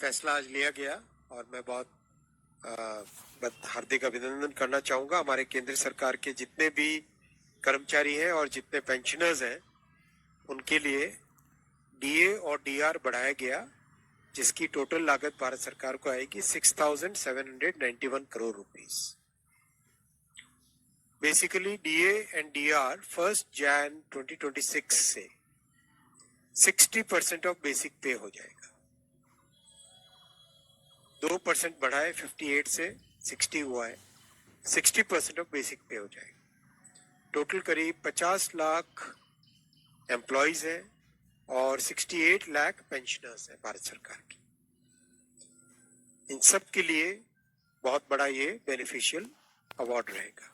फैसला आज लिया गया और मैं बहुत हार्दिक अभिनंदन करना चाहूंगा हमारे केंद्र सरकार के जितने भी कर्मचारी हैं और जितने पेंशनर्स हैं उनके लिए डीए और डीआर बढ़ाया गया, जिसकी टोटल लागत भारत सरकार को आएगी 6,791 crore rupees. Basically DA and DR 1 Jan 2026 से 60% ऑफ बेसिक पे हो जाएगा। 2% बढ़ा है, 58 से 60 हुआ है, 60% ऑफ बेसिक पे हो जाएगा। टोटल करीब 50 लाख एम्प्लॉयज हैं और 68 लाख पेंशनर्स हैं भारत सरकार की। इन सब के लिए बहुत बड़ा ये बेनिफिशियल अवार्ड रहेगा।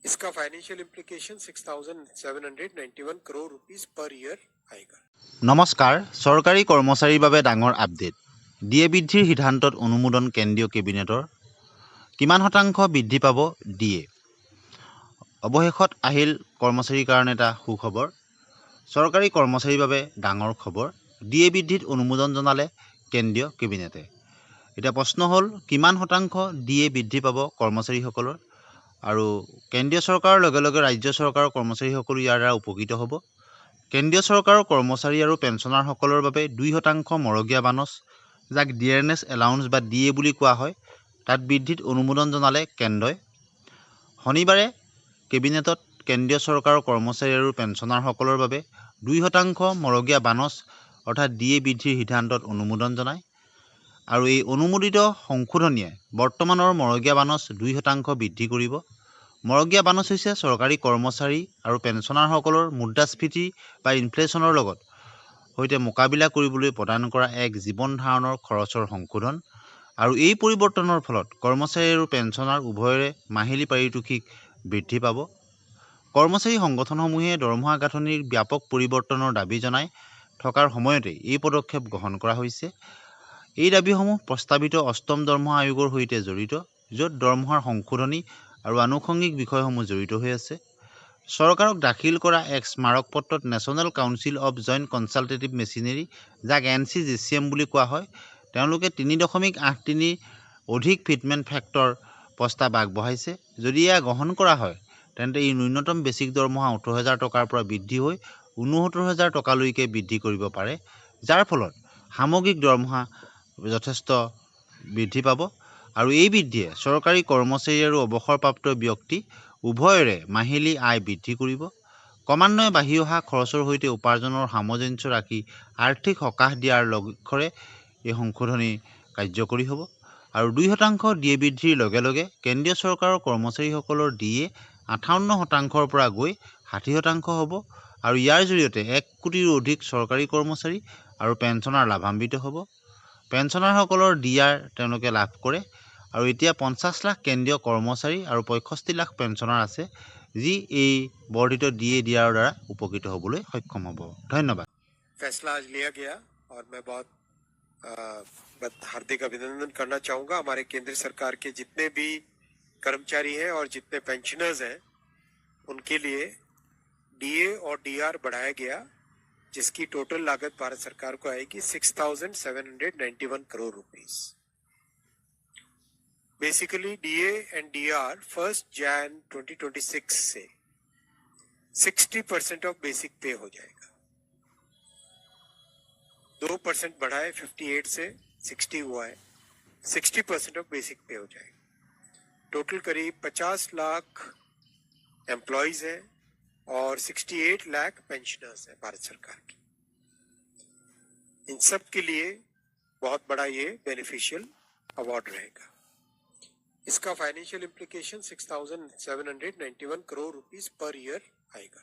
इसका financial implication 6,791 crore rupees per year आएगा। नमस्कार, सरकारी कर्मचारीৰ বাবে ডাঙৰ আপডেট। ডিএ বৃদ্ধিৰ সিদ্ধান্তত অনুমোদন কেন্দ্ৰীয় কেবিনেটৰ। কিমান শতাংশ বৃদ্ধি পাব ডিএ? অৱশেষত আহিল কৰ্মচাৰীৰ কাৰণে এটা সুখবৰ। চৰকাৰী কৰ্মচাৰীৰ বাবে ডাঙৰ খবৰ। ডিএ বৃদ্ধিত অনুমোদন জনালে কেন্দ্ৰীয় কেবিনেটে। এতিয়া প্ৰশ্ন হ'ল, কিমান শতাংশ ডিএ বৃদ্ধি পাব কৰ্মচাৰীসকলৰ? আৰু কেন্দ্ৰীয় চৰকাৰৰ লগে লগে ৰাজ্য চৰকাৰৰ কৰ্মচাৰীসকলো ইয়াৰ দ্বাৰা উপকৃত হ'ব। কেন্দ্ৰীয় চৰকাৰৰ কৰ্মচাৰী আৰু পেঞ্চনাৰসকলৰ বাবে 2% মৰগীয়া বানচ, যাক ডিয়াৰনেছ এলাউন্স বা ডিএ বুলি কোৱা হয়, তাত বৃদ্ধিত অনুমোদন জনালে কেন্দ্ৰই। শনিবাৰে কেবিনেটত কেন্দ্ৰীয় চৰকাৰৰ কৰ্মচাৰী আৰু পেঞ্চনাৰসকলৰ বাবে 2% মৰগীয়া বানচ অৰ্থাৎ ডিএ বৃদ্ধিৰ সিদ্ধান্তত অনুমোদন জনায়। আৰু এই অনুমোদিত সংশোধনীয়ে বৰ্তমানৰ মৰগীয়া বানচ 2% বৃদ্ধি কৰিব। মৰগীয়া বানচ হৈছে চৰকাৰী কৰ্মচাৰী আৰু পেঞ্চনাৰসকলৰ মুদ্ৰাস্ফীতি বা ইনফ্লেশ্যনৰ লগত সৈতে মোকাবিলা কৰিবলৈ প্ৰদান কৰা এক জীৱন ধাৰণৰ খৰচৰ সংশোধন। আৰু এই পৰিৱৰ্তনৰ ফলত কৰ্মচাৰী আৰু পেঞ্চনাৰ উভয়ৰে মাহিলী পাৰিতোষিক বৃদ্ধি পাব। কৰ্মচাৰী সংগঠনসমূহে দৰমহা গাঁথনিৰ ব্যাপক পৰিৱৰ্তনৰ দাবী জনাই থকাৰ সময়তে এই পদক্ষেপ গ্ৰহণ কৰা হৈছে। এই দাবীসমূহ প্ৰস্তাৱিত 8ম দৰমহা আয়োগৰ সৈতে জড়িত, য'ত দৰমহাৰ সংশোধনী আৰু আনুষংগিক বিষয়সমূহ জড়িত হৈ আছে। চৰকাৰক দাখিল কৰা এক স্মাৰক পত্ৰত national council of joint consultative machinery, যাক NCJCM বুলি কোৱা হয়, তেওঁলোকে 3.83 অধিক ফিটমেণ্ট ফেক্টৰ প্ৰস্তাৱ আগবঢ়াইছে। যদি এয়া গ্ৰহণ কৰা হয়, তেন্তে ই ন্যূনতম বেছিক দৰমহা 18,000 টকাৰ পৰা বৃদ্ধি হৈ 69,000 টকালৈকে বৃদ্ধি কৰিব পাৰে, যাৰ ফলত সামগ্ৰিক দৰমহা যথেষ্ট বৃদ্ধি পাব। আৰু এই বৃদ্ধিয়ে চৰকাৰী কৰ্মচাৰী আৰু অৱসৰপ্ৰাপ্ত ব্যক্তি উভয়ৰে মাহিলী আয় বৃদ্ধি কৰিব। ক্ৰমান্বয়ে বাঢ়ি অহা খৰচৰ সৈতে উপাৰ্জনৰ সামঞ্জস্য ৰাখি আৰ্থিক সকাহ দিয়াৰ লক্ষ্যৰে এই সংশোধনী কাৰ্যকৰী হ'ব। আৰু 2% ডিএ বৃদ্ধিৰ লগে লগে কেন্দ্ৰীয় চৰকাৰৰ কৰ্মচাৰীসকলৰ ডিএ 58%ৰ পৰা গৈ 60% হ'ব। আৰু ইয়াৰ জৰিয়তে 1 কোটিৰো অধিক চৰকাৰী কৰ্মচাৰী আৰু পেঞ্চনাৰ লাভান্বিত হ'ব। পেঞ্চনাৰসকলৰ ডিআৰ তেওঁলোকে লাভ কৰে। আৰু এতিয়া 50 লাখ কেন্দ্ৰীয় কৰ্মচাৰী আৰু 65 লাখ পেঞ্চনাৰ আছে, যি এই বৰ্ধিত ডিএ ডিআৰৰ দ্বাৰা উপকৃত হ'বলৈ সক্ষম হ'ব। ধন্যবাদ। फैसला आज लिया गया और मैं बहुत हार्दिक अभिनंदन करना चाहूंगा हमारे केंद्र सरकार के जितने भी कर्मचारी हैं और जितने पेंशनर्स हैं उनके लिए डीए और डीआर बढ़ाया गया, जिसकी टोटल लागत भारत सरकार को आएगी 6,791 crore rupees. Basically DA and DR 1 Jan 2026 से 60% ऑफ बेसिक पे हो जाएगा। 2% बढ़ा है, 58 से 60 हुआ है, 60% ऑफ बेसिक पे हो जाएगा। टोटल करीब 50 लाख एम्प्लॉयज हैं और 68 लाख पेंशनर्स हैं भारत सरकार की। इन सब के लिए बहुत बड़ा ये बेनिफिशियल अवार्ड रहेगा। इसका financial implication 6,791 crore rupees per year आएगा।